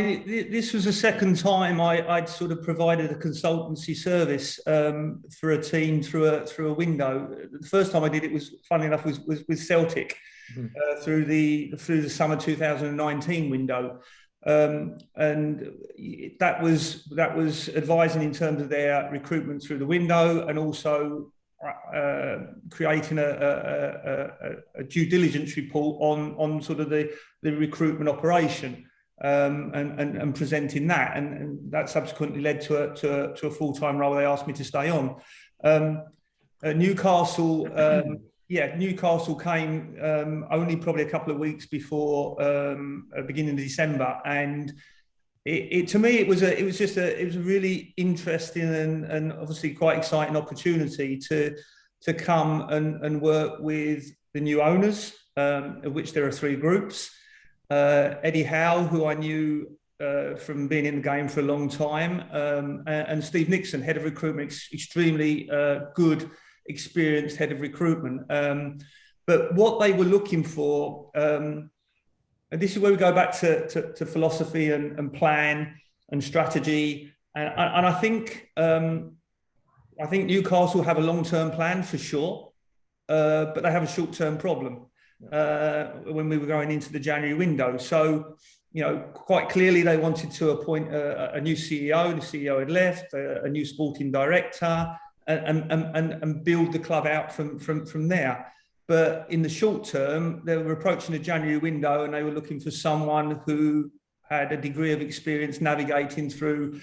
This was the second time I'd sort of provided a consultancy service for a team through a window. The first time I did it was, funnily enough, was with Celtic through the summer 2019 window, and that was advising in terms of their recruitment through the window, and also creating a due diligence report on sort of the recruitment operation. And presenting that, and that subsequently led to a full-time role. They asked me to stay on. At Newcastle, Newcastle came only probably a couple of weeks before beginning of December, and to me it was a really interesting and obviously quite exciting opportunity to come and work with the new owners, of which there are three groups. Eddie Howe, who I knew from being in the game for a long time, and Steve Nixon, head of recruitment, extremely good, experienced head of recruitment. But what they were looking for, and this is where we go back to philosophy and plan and strategy, and I think Newcastle have a long-term plan for sure, but they have a short-term problem. When we were going into the January window. So, quite clearly they wanted to appoint a new CEO. The CEO had left, a new sporting director, and build the club out from there. But in the short term, they were approaching the January window and they were looking for someone who had a degree of experience navigating through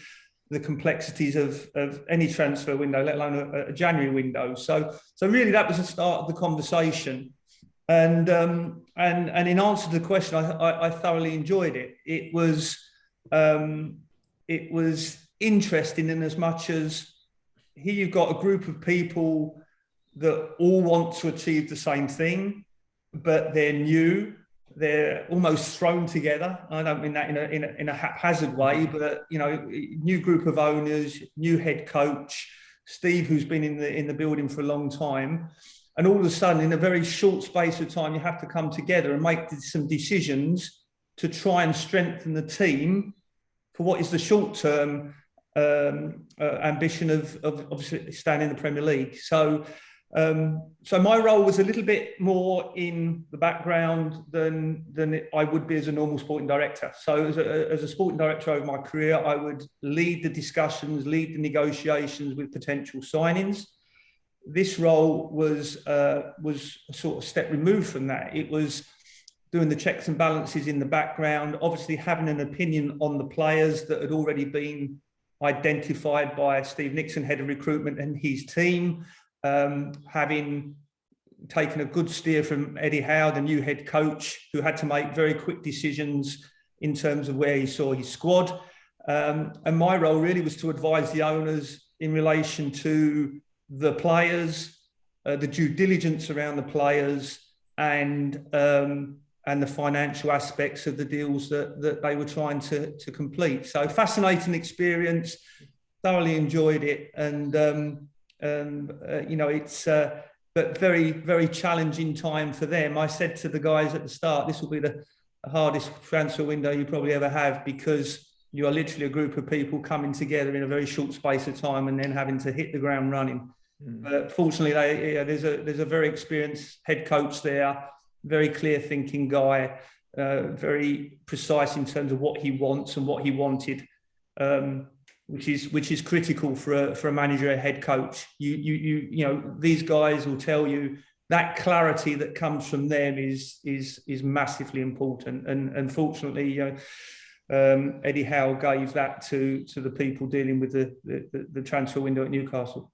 the complexities of any transfer window, let alone a January window. So really that was the start of the conversation. And in answer to the question, I thoroughly enjoyed it. It was interesting in as much as here you've got a group of people that all want to achieve the same thing, but they're new. They're almost thrown together. I don't mean that in a haphazard way, but new group of owners, new head coach, Steve, who's been in the building for a long time. And all of a sudden, in a very short space of time, you have to come together and make some decisions to try and strengthen the team for what is the short-term ambition of obviously staying in the Premier League. So my role was a little bit more in the background than I would be as a normal sporting director. So as a sporting director over my career, I would lead the discussions, lead the negotiations with potential signings. This role was a sort of step removed from that. It was doing the checks and balances in the background, obviously having an opinion on the players that had already been identified by Steve Nixon, head of recruitment, and his team, having taken a good steer from Eddie Howe, the new head coach, who had to make very quick decisions in terms of where he saw his squad. And my role really was to advise the owners in relation to the players, the due diligence around the players, and the financial aspects of the deals that they were trying to complete. So fascinating experience, thoroughly enjoyed it, and it's but very, very challenging time for them. I said to the guys at the start, this will be the hardest transfer window you probably ever have, because you are literally a group of people coming together in a very short space of time and then having to hit the ground running. But fortunately, there's a very experienced head coach there, very clear thinking guy, very precise in terms of what he wants and what he wanted, which is critical for a manager, a head coach. These guys will tell you that clarity that comes from them is massively important. And fortunately, Eddie Howe gave that to the people dealing with the transfer window at Newcastle.